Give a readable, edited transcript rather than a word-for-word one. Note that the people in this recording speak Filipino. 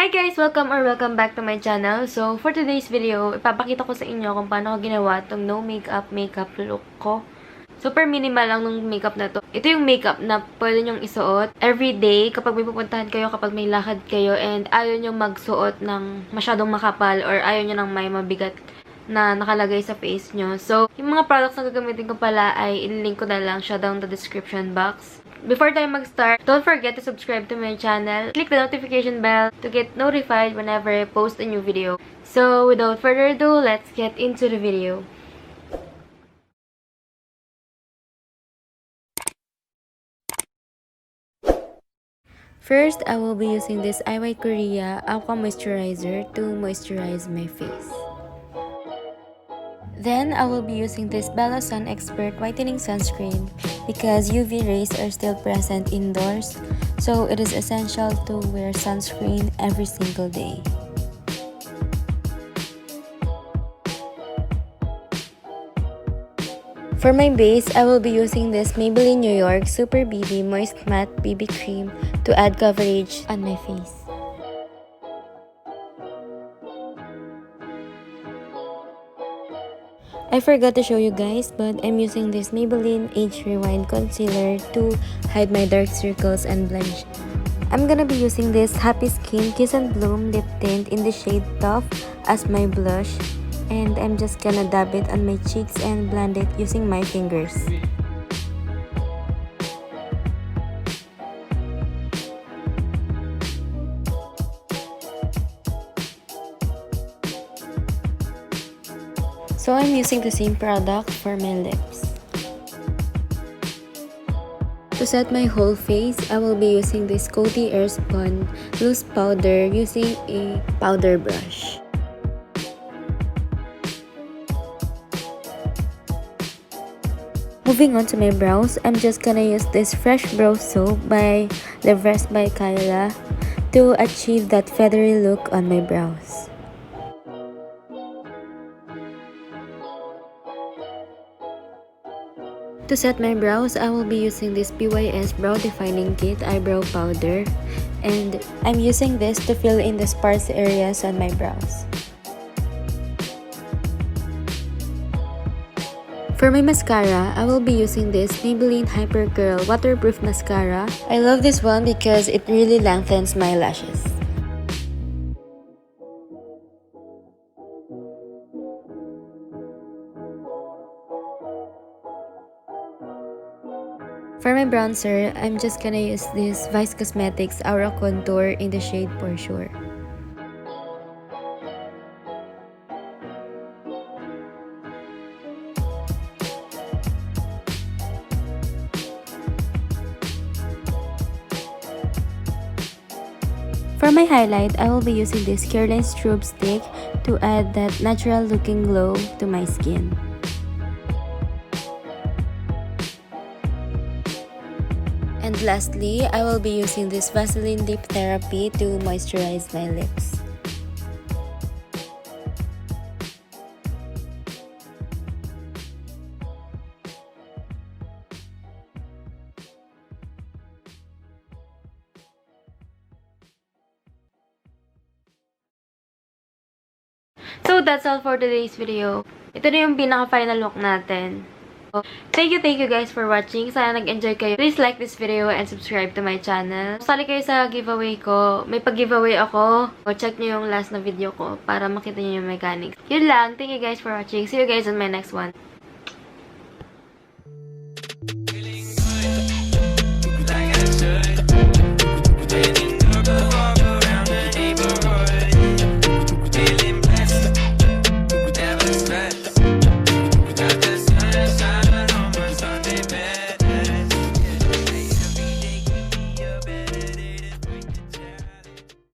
Hi guys! Welcome back to my channel. So, for today's video, ipapakita ko sa inyo kung paano ko ginawa itong no makeup look ko. Super minimal lang nung makeup na to. Ito yung makeup na pwede nyong isuot everyday kapag may pupuntahan kayo, kapag may lakad kayo, and ayaw nyong magsuot ng masyadong makapal or ayaw nyo ng may mabigat na nakalagay sa face nyo. So, yung mga products na gagamitin ko pala ay ililink ko na lang siya down the description box. Before tayo mag-start, don't forget to subscribe to my channel. Click the notification bell to get notified whenever I post a new video. So, without further ado, let's get into the video. First, I will be using this iWhite Korea Aqua Moisturizer to moisturize my face. Then, I will be using this Belo SunExpert Whitening Sunscreen because UV rays are still present indoors, so it is essential to wear sunscreen every single day. For my base, I will be using this Maybelline New York Super BB Moist Matte BB Cream to add coverage on my face. I forgot to show you guys, but I'm using this Maybelline Age Rewind Concealer to hide my dark circles and blemish. I'm gonna be using this Happy Skin Kiss and Bloom Lip Tint in the shade Tough as my blush. And I'm just gonna dab it on my cheeks and blend it using my fingers. So I'm using the same product for my lips. To set my whole face, I will be using this Coty Airspun loose powder using a powder brush. Moving on to my brows, I'm just gonna use this Fresh Brow Soap by LEVRES by Kyla to achieve that feathery look on my brows. To set my brows, I will be using this BYS Brow Defining Kit eyebrow powder, and I'm using this to fill in the sparse areas on my brows. For my mascara, I will be using this Maybelline Hyper Curl Waterproof Mascara. I love this one because it really lengthens my lashes. For my bronzer, I'm just gonna use this Vice Cosmetics Aura Contour in the shade Porshur. For my highlight, I will be using this Careline Strobe stick to add that natural looking glow to my skin. And lastly, I will be using this Vaseline Lip Therapy to moisturize my lips. So that's all for today's video. Ito na yung pinaka-final look natin. Thank you guys for watching. Sana nag-enjoy kayo. Please like this video and subscribe to my channel. Sali kayo sa giveaway ko. May pag-giveaway ako. Check nyo yung last na video ko para makita nyo yung mechanics. Yun lang. Thank you guys for watching. See you guys on my next one.